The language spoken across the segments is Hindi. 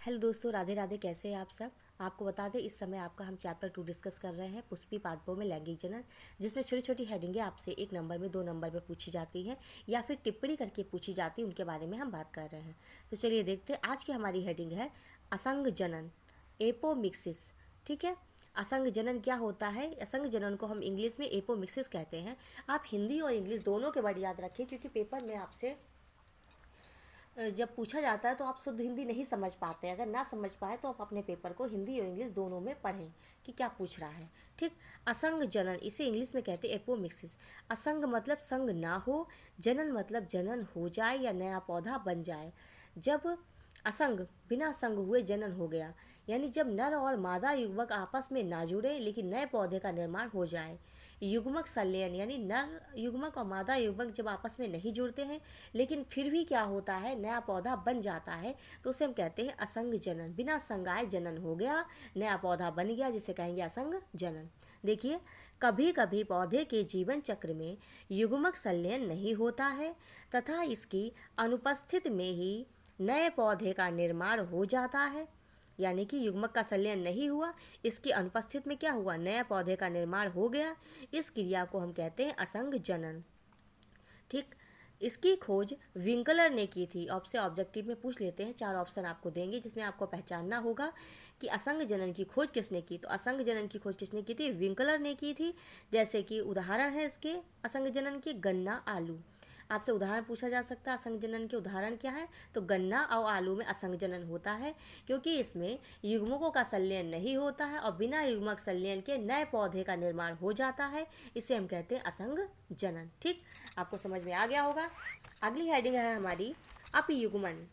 हेलो दोस्तों, राधे राधे। कैसे हैं आप सब। आपको बता दें, इस समय आपका हम चैप्टर 2 डिस्कस कर रहे हैं, पुष्पी पादपों में लैंगिक जनन, जिसमें छोटी छोटी हेडिंगें आपसे 1 नंबर में 2 नंबर में पूछी जाती हैं या फिर टिप्पणी करके पूछी जाती है, उनके बारे में हम बात कर रहे हैं। तो चलिए देखते हैं। आज की हमारी हेडिंग है असंग जनन, एपोमिक्सिस। ठीक है, असंग जनन क्या होता है। असंग जनन को हम इंग्लिश में एपोमिक्सिस कहते हैं। आप हिंदी और इंग्लिश दोनों के वर्ड याद रखें, क्योंकि पेपर में आपसे जब पूछा जाता है तो आप शुद्ध हिंदी नहीं समझ पाते। अगर ना समझ पाए तो आप अपने पेपर को हिंदी और इंग्लिश दोनों में पढ़ें कि क्या पूछ रहा है। ठीक, असंग जनन, इसे इंग्लिश में कहते हैं एपोमिक्सिस। असंग मतलब संग ना हो, जनन मतलब जनन हो जाए या नया पौधा बन जाए। जब असंग, बिना संग हुए जनन हो गया, यानी जब नर और मादा युग्मक आपस में ना जुड़े लेकिन नए पौधे का निर्माण हो जाए। युग्मक संलयन, यानी नर युग्मक और मादा युग्मक जब आपस में नहीं जुड़ते हैं लेकिन फिर भी क्या होता है, नया पौधा बन जाता है, तो उसे हम कहते हैं असंग जनन। बिना संगाए जनन हो गया, नया पौधा बन गया, जिसे कहेंगे असंग जनन। देखिए, कभी कभी पौधे के जीवन चक्र में युग्मक संलयन नहीं होता है तथा इसकी अनुपस्थिति में ही नए पौधे का निर्माण हो जाता है। यानी कि युग्मक का संलयन नहीं हुआ, इसकी अनुपस्थिति में क्या हुआ, नया पौधे का निर्माण हो गया। इस क्रिया को हम कहते हैं असंग जनन। ठीक, इसकी खोज विंकलर ने की थी। आपसे ऑब्जेक्टिव में पूछ लेते हैं, 4 ऑप्शन आपको देंगे जिसमें आपको पहचानना होगा कि असंग जनन की खोज किसने की। तो असंग जनन की खोज किसने की थी, विंकलर ने की थी। जैसे कि उदाहरण है इसके असंग जनन के, गन्ना, आलू। आपसे उदाहरण पूछा जा सकता है असंग जनन के उदाहरण क्या है, तो गन्ना और आलू में असंग जनन होता है, क्योंकि इसमें युग्मकों का संलयन नहीं होता है और बिना युग्मक संलयन के नए पौधे का निर्माण हो जाता है। इसे हम कहते हैं असंग जनन। ठीक, आपको समझ में आ गया होगा। अगली हेडिंग है हमारी अपयुग्मन।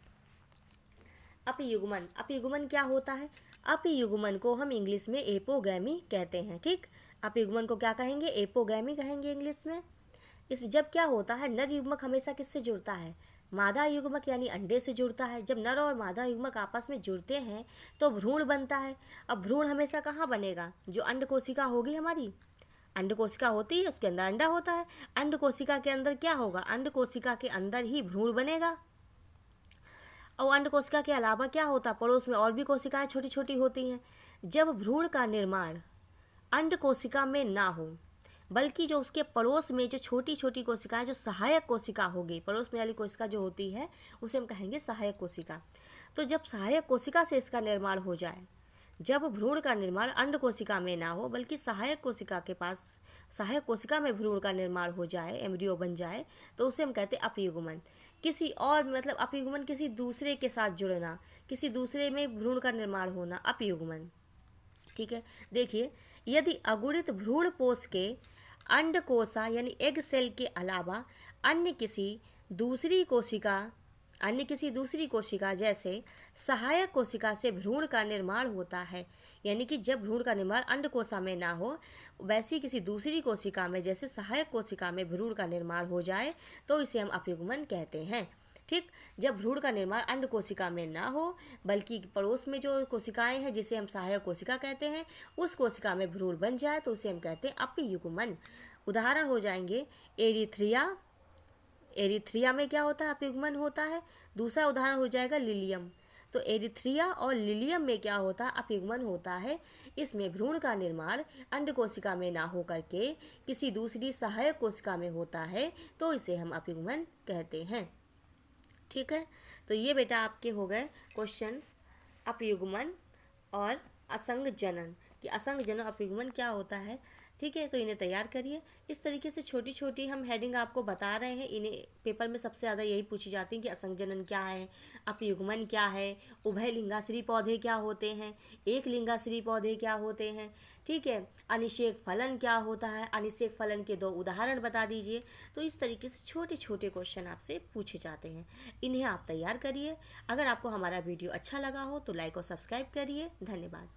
अपयुग्मन, अपयुग्मन क्या होता है। अपयुग्मन को हम इंग्लिश में एपोगैमी कहते हैं। ठीक, अपयुग्मन को क्या कहेंगे, एपोगैमी कहेंगे इंग्लिश में। इस जब क्या होता है, नर युग्मक हमेशा किससे जुड़ता है, मादा युग्मक यानी अंडे से जुड़ता है। जब नर और मादा युग्मक आपस में जुड़ते हैं तो भ्रूण बनता है। अब भ्रूण हमेशा कहाँ बनेगा, जो अंड कोशिका होगी हमारी, अंड कोशिका होती है उसके अंदर अंडा होता है। अंड कोशिका के अंदर क्या होगा, अंड कोशिका के अंदर ही भ्रूण बनेगा। और अंड कोशिका के अलावा क्या होता, पड़ोस में और भी कोशिकाएं छोटी छोटी होती हैं। जब भ्रूण का निर्माण अंड कोशिका में ना हो, बल्कि जो उसके पड़ोस में जो छोटी छोटी कोशिकाएं, जो सहायक कोशिका होगी, पड़ोस में वाली कोशिका जो होती है उसे हम कहेंगे सहायक कोशिका। तो जब सहायक कोशिका से इसका निर्माण हो जाए, जब भ्रूण का निर्माण अंड कोशिका में ना हो बल्कि सहायक कोशिका के पास, सहायक कोशिका में भ्रूण का निर्माण हो जाए, एम्ब्रियो बन जाए, तो उसे हम कहते हैं अपयुग्मन। किसी और मतलब अपयुग्मन किसी दूसरे के साथ जुड़ना, किसी दूसरे में भ्रूण का निर्माण होना, अपयुग्मन। ठीक है, देखिए, यदि अगुणित भ्रूण पोष के अंडकोशा यानी एग सेल के अलावा अन्य किसी दूसरी कोशिका, अन्य किसी दूसरी कोशिका जैसे सहायक कोशिका से भ्रूण का निर्माण होता है, यानी कि जब भ्रूण का निर्माण अंडकोशा में ना हो, वैसी किसी दूसरी कोशिका में जैसे सहायक कोशिका में भ्रूण का निर्माण हो जाए, तो इसे हम अपयुग्मन कहते हैं। ठीक, जब भ्रूण का निर्माण अंड कोशिका में ना हो बल्कि पड़ोस में जो कोशिकाएं हैं जिसे हम सहायक कोशिका कहते हैं, उस कोशिका में भ्रूण बन जाए, तो उसे हम कहते हैं अपयुग्मन। उदाहरण हो जाएंगे एरिथ्रिया, एरिथ्रिया में क्या होता है, अपयुग्मन होता है। दूसरा उदाहरण हो जाएगा लिलियम, तो एरिथ्रिया और लिलियम में क्या होता है, अपयुग्मन होता है। इसमें भ्रूण का निर्माण अंड कोशिका में ना हो करके किसी दूसरी सहायक कोशिका में होता है, तो इसे हम अपयुग्मन कहते हैं। ठीक है, तो ये बेटा आपके हो गए क्वेश्चन अपयुग्मन और असंग जनन, कि असंग जनन अपयुग्मन क्या होता है। ठीक है, तो इन्हें तैयार करिए। इस तरीके से छोटी छोटी हम हेडिंग आपको बता रहे हैं। इन्हें पेपर में सबसे ज़्यादा यही पूछी जाती है कि असंग जनन क्या है, अपयुग्मन क्या है, उभय लिंगाश्री पौधे क्या होते हैं, एक लिंगाश्री पौधे क्या होते हैं। ठीक है, अनिषेक फलन क्या होता है, अनिषेक फलन के 2 उदाहरण बता दीजिए। तो इस तरीके से छोटे छोटे क्वेश्चन आपसे पूछे जाते हैं, इन्हें आप तैयार करिए। अगर आपको हमारा वीडियो अच्छा लगा हो तो लाइक और सब्सक्राइब करिए। धन्यवाद।